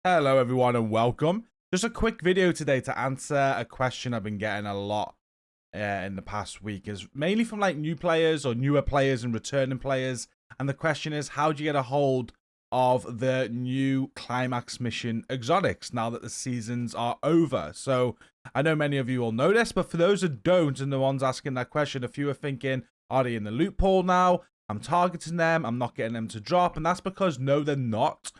Hello everyone and welcome. Just a quick video today to answer a question I've been getting a lot in the past week. Is mainly from like new players or newer players and returning players. And the question is, how do you get a hold of the new Climax mission exotics now that the seasons are over? So I know many of you will know this, but for those that don't and the ones asking that question, a few are thinking, are they in the loot pool now? I'm targeting them, I'm not getting them to drop. And that's because no, they're not.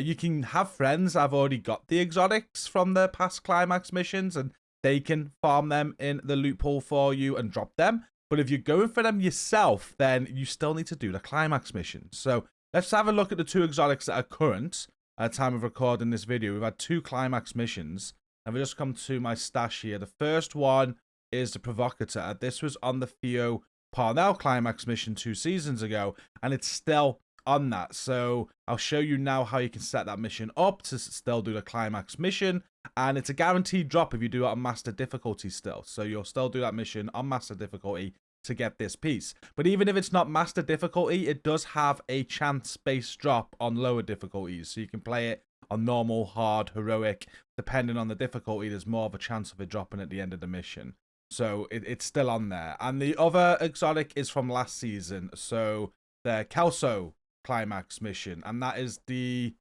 You can have friends that have already got the exotics from the past Climax missions, and they can farm them in the loot pool for you and drop them. But if you're going for them yourself, then you still need to do the Climax mission. So let's have a look at the two exotics that are current at the time of recording this video. We've had two Climax missions. And we just come to my stash here. The first one is the Provocateur. This was on the Theo Parnell Climax mission 2 seasons ago, and it's still on that. So I'll show you now how you can set that mission up to still do the Climax mission, and it's a guaranteed drop if you do it on master difficulty still. So you'll still do that mission on master difficulty to get this piece. But even if it's not master difficulty, it does have a chance-based drop on lower difficulties. So you can play it on normal, hard, heroic. Depending on the difficulty, there's more of a chance of it dropping at the end of the mission. So it's still on there. And the other exotic is from last season. So the Kelso Climax mission, and that is the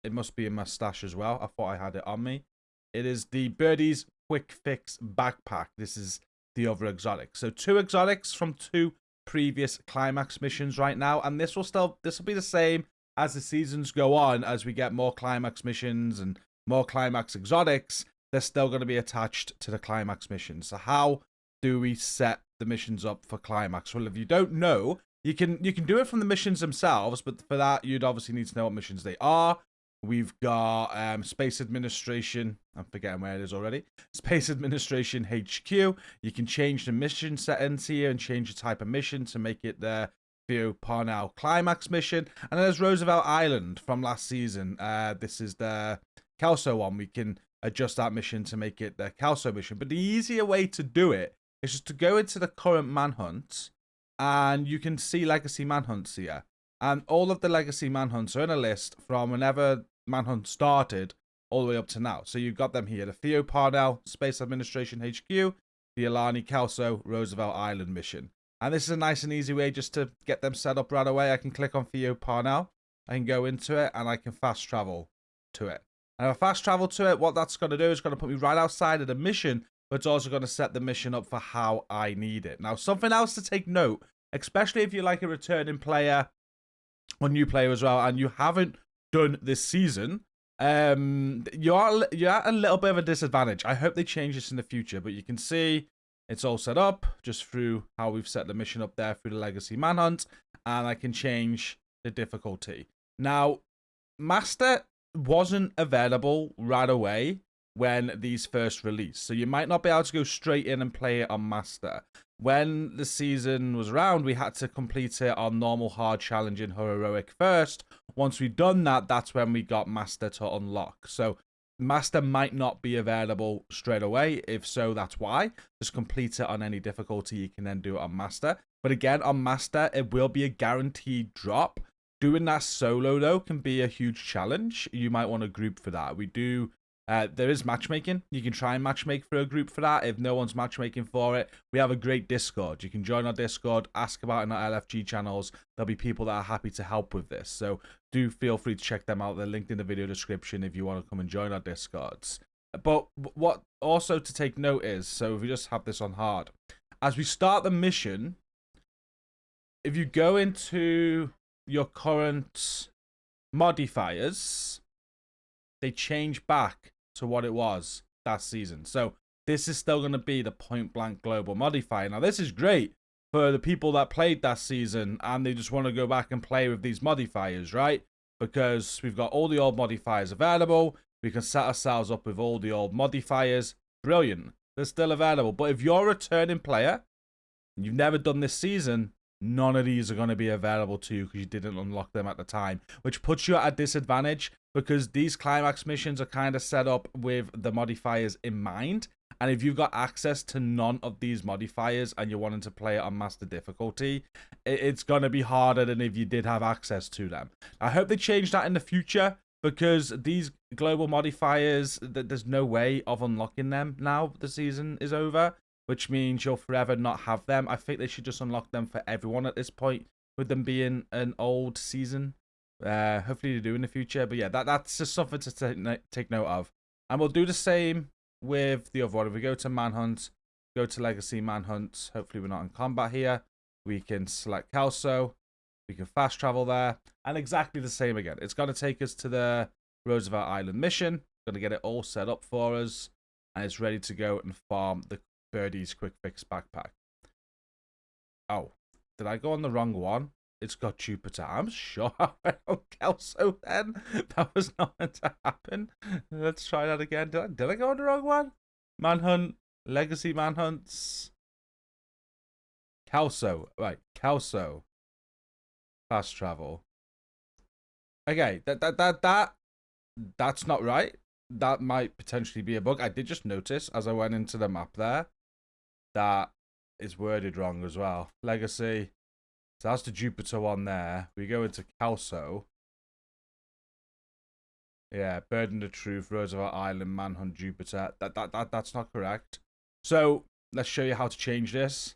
it must be in my stash as well. I thought I had it on me. It is the Birdie's Quick Fix backpack. This is the other exotic. So two exotics from two previous Climax missions right now, and this will be the same as the seasons go on. As we get more Climax missions and more Climax exotics, they're still going to be attached to the Climax missions. So how do we set the missions up for Climax? Well, if you don't know, you can do it from the missions themselves, but for that, you'd obviously need to know what missions they are. We've got Space Administration. I'm forgetting where it is already. Space Administration HQ. You can change the mission settings here and change the type of mission to make it the Theo Parnell Climax mission. And then there's Roosevelt Island from last season. This is the Kelso one. We can adjust that mission to make it the Kelso mission. But the easier way to do it is just to go into the current manhunt, and you can see legacy manhunts here. And all of the legacy manhunts are in a list from whenever manhunt started all the way up to now. So you've got them here. The Theo Parnell Space Administration HQ, the Alani Kelso Roosevelt Island mission. And this is a nice and easy way just to get them set up right away. I can click on Theo Parnell. I can go into it and I can fast travel to it. And if I fast travel to it, what that's going to do is going to put me right outside of the mission, but it's also going to set the mission up for how I need it. Now, something else to take note, especially if you're like a returning player or new player as well, and you haven't done this season, you're at a little bit of a disadvantage. I hope they change this in the future, but you can see it's all set up just through how we've set the mission up there through the Legacy Manhunt, and I can change the difficulty. Now, Master wasn't available right away when these first released, so you might not be able to go straight in and play it on Master. When the season was around, we had to complete it on normal, hard, challenging, heroic first. Once we've done that, that's when we got Master to unlock. So Master might not be available straight away. If so, that's why. Just complete it on any difficulty. You can then do it on Master. But again, on Master, it will be a guaranteed drop. Doing that solo, though, can be a huge challenge. You might want a group for that. We do. There is matchmaking. You can try and matchmake for a group for that. If no one's matchmaking for it, we have a great Discord. You can join our Discord, ask about it in our LFG channels. There'll be people that are happy to help with this. So do feel free to check them out. They're linked in the video description if you want to come and join our Discords. But what also to take note is, so if we just have this on hard, as we start the mission, if you go into your current modifiers, they change back to what it was that season. So this is still going to be the point blank global modifier. Now this is great for the people that played that season and they just want to go back and play with these modifiers, right? Because we've got all the old modifiers available. We can set ourselves up with all the old modifiers. Brilliant. They're still available. But if you're a returning player and you've never done this season, none of these are going to be available to you because you didn't unlock them at the time, which puts you at a disadvantage because these Climax missions are kind of set up with the modifiers in mind. And if you've got access to none of these modifiers and you're wanting to play it on master difficulty, it's going to be harder than if you did have access to them. I hope they change that in the future. because these global modifiers, there's no way of unlocking them now the season is over, which means you'll forever not have them. I think they should just unlock them for everyone at this point, with them being an old season. Hopefully they do in the future, but yeah, that's just something to take note of. And we'll do the same with the other one. If we go to Manhunt, go to Legacy Manhunt, hopefully we're not in combat here, we can select Kelso, we can fast travel there, and exactly the same again. It's going to take us to the Roosevelt Island mission, going to get it all set up for us, and it's ready to go and farm the Birdie's Quick Fix backpack. Oh, did I go on the wrong one? It's got Jupiter. I'm sure I went on Kelso then. That was not meant to happen. Let's try that again. Did I go on the wrong one? Manhunt, Legacy Manhunts. Kelso. Right, Kelso. Fast travel. Okay, that's not right. That might potentially be a bug. I did just notice as I went into the map there that is worded wrong as well. Legacy. So that's the Jupiter one there. We go into Kelso. Yeah, Burden of Truth, Roosevelt Island, Manhunt, Jupiter. That's not correct. So let's show you how to change this.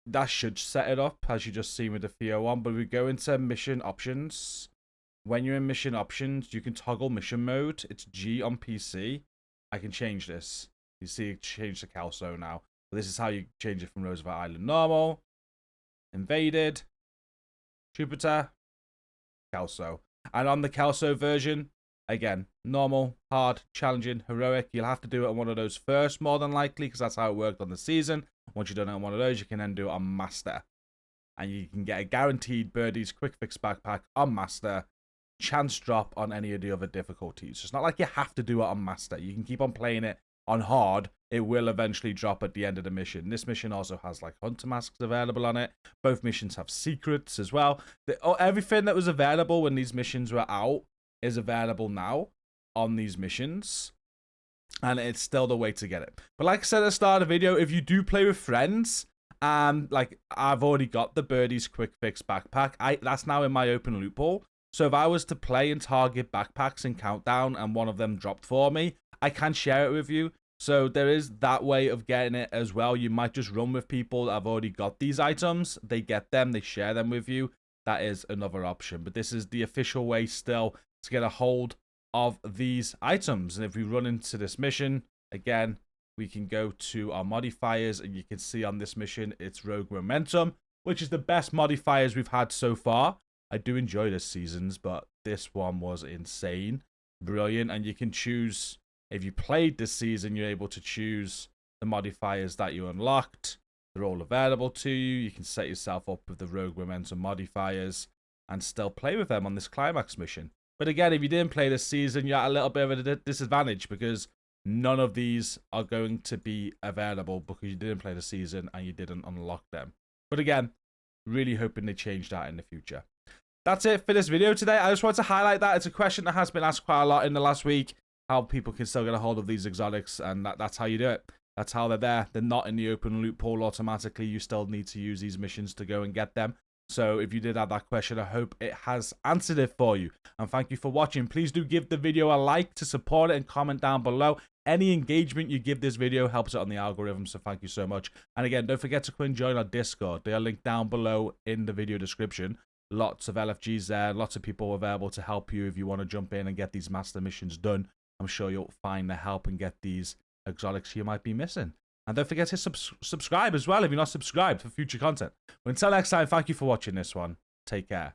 That should set it up, as you just seen with the Theo one. But we go into mission options. When you're in mission options, you can toggle mission mode. It's G on PC. I can change this. You see, it changed to Kelso now. But this is how you change it from Roosevelt Island normal. Invaded, Jupiter, Kelso. And on the Kelso version, again, normal, hard, challenging, heroic. You'll have to do it on one of those first, more than likely, because that's how it worked on the season. Once you've done it on one of those, you can then do it on Master. And you can get a guaranteed Birdie's Quick Fix backpack on Master. Chance drop on any of the other difficulties. It's not like you have to do it on Master. You can keep on playing it on hard. It will eventually drop at the end of the mission. This mission also has like hunter masks available on it. Both missions have secrets as well. Everything that was available when these missions were out is available now on these missions. And it's still the way to get it. But like I said at the start of the video, if you do play with friends, like I've already got the Birdie's Quick Fix backpack. That's now in my open loophole. So if I was to play and target backpacks in Countdown and one of them dropped for me, I can share it with you. So there is that way of getting it as well. You might just run with people that have already got these items. They get them, they share them with you. That is another option. But this is the official way still to get a hold of these items. And if we run into this mission, again, we can go to our modifiers and you can see on this mission, it's Rogue Momentum, which is the best modifiers we've had so far. I do enjoy this season's, but this one was insane. Brilliant. And you can choose, if you played this season, you're able to choose the modifiers that you unlocked. They're all available to you. You can set yourself up with the Rogue Momentum modifiers and still play with them on this Climax mission. But again, if you didn't play this season, you're at a little bit of a disadvantage because none of these are going to be available because you didn't play the season and you didn't unlock them. But again, really hoping they change that in the future. That's it for this video today. I just wanted to highlight that. It's a question that has been asked quite a lot in the last week, how people can still get a hold of these exotics, and that's how you do it. That's how they're there. They're not in the open loophole automatically. You still need to use these missions to go and get them. So if you did have that question, I hope it has answered it for you. And thank you for watching. Please do give the video a like to support it and comment down below. Any engagement you give this video helps it on the algorithm, so thank you so much. And again, don't forget to come and join our Discord. They are linked down below in the video description. Lots of LFGs there, lots of people available to help you if you want to jump in and get these master missions done. I'm sure you'll find the help and get these exotics you might be missing. And don't forget to subscribe as well if you're not subscribed for future content. But until next time, thank you for watching this one. Take care.